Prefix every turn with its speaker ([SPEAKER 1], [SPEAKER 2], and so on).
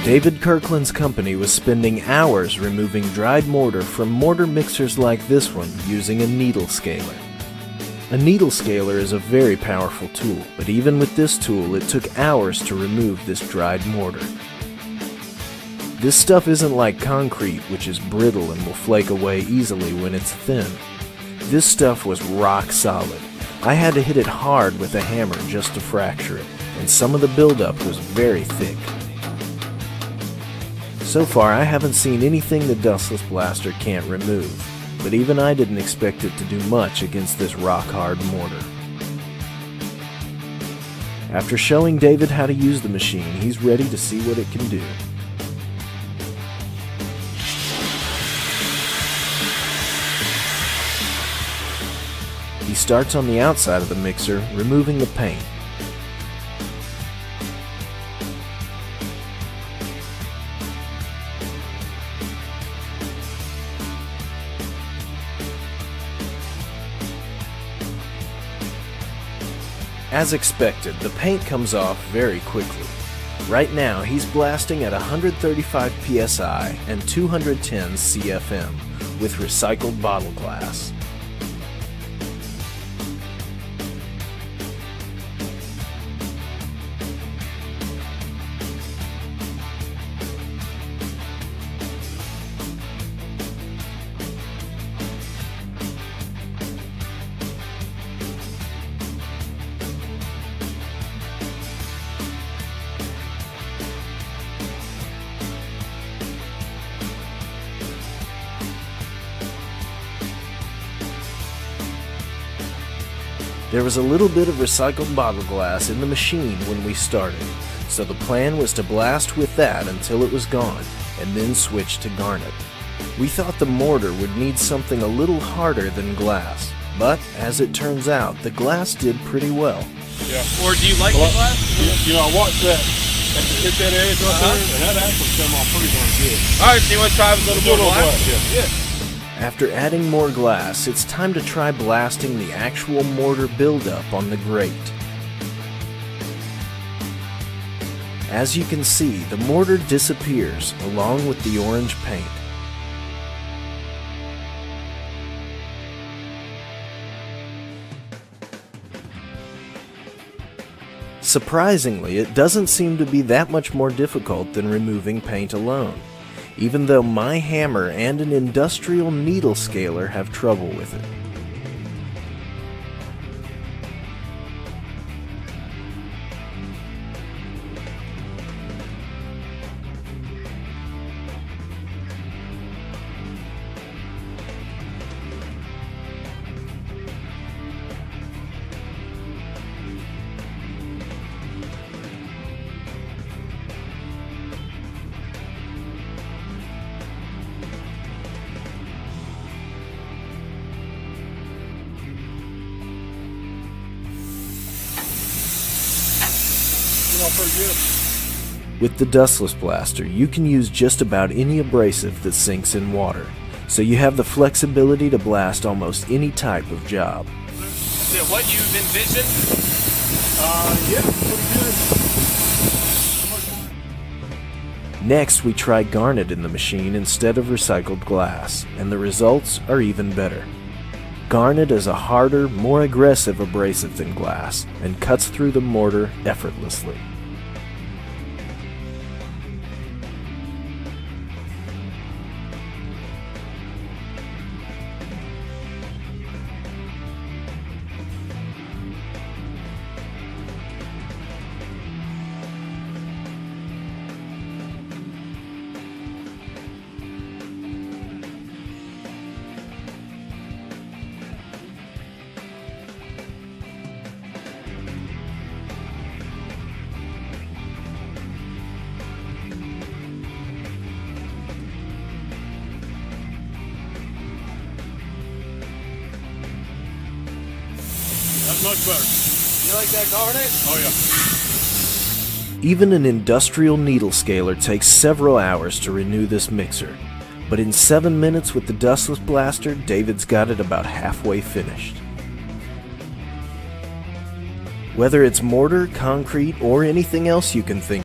[SPEAKER 1] David Kirkland's company was spending hours removing dried mortar from mortar mixers like this one using a needle scaler. A needle scaler is a very powerful tool, but even with this tool it took hours to remove this dried mortar. This stuff isn't like concrete, which is brittle and will flake away easily when it's thin. This stuff was rock solid. I had to hit it hard with a hammer just to fracture it, and some of the buildup was very thick. So far, I haven't seen anything the dustless blaster can't remove, but even I didn't expect it to do much against this rock-hard mortar. After showing David how to use the machine, he's ready to see what it can do. He starts on the outside of the mixer, removing the paint. As expected, the paint comes off very quickly. Right now, he's blasting at 135 psi and 210 CFM with recycled bottle glass. There was a little bit of recycled bottle glass in the machine when we started, so the plan was to blast with that until it was gone, and then switch to garnet. We thought the mortar would need something a little harder than glass, but as it turns out, the glass did pretty well.
[SPEAKER 2] Yeah. Or do you like the glass?
[SPEAKER 3] You know, I watched that, hit that edge right there, and that actually came off pretty darn good.
[SPEAKER 2] Alright, so you want to try with a little more glass?
[SPEAKER 3] Yeah.
[SPEAKER 1] After adding more glass, it's time to try blasting the actual mortar buildup on the grate. As you can see, the mortar disappears along with the orange paint. Surprisingly, it doesn't seem to be that much more difficult than removing paint alone, even though my hammer and an industrial needle scaler have trouble with it. With the dustless blaster, you can use just about any abrasive that sinks in water, so you have the flexibility to blast almost any type of job.
[SPEAKER 2] Is it what you've envisioned?
[SPEAKER 3] Yeah, pretty good.
[SPEAKER 1] Next, we try garnet in the machine instead of recycled glass, and the results are even better. Garnet is a harder, more aggressive abrasive than glass, and cuts through the mortar effortlessly.
[SPEAKER 3] That's much better.
[SPEAKER 2] You like that garnet?
[SPEAKER 3] Oh yeah.
[SPEAKER 1] Even an industrial needle scaler takes several hours to renew this mixer, but in 7 minutes with the dustless blaster, David's got it about halfway finished. Whether it's mortar, concrete, or anything else you can think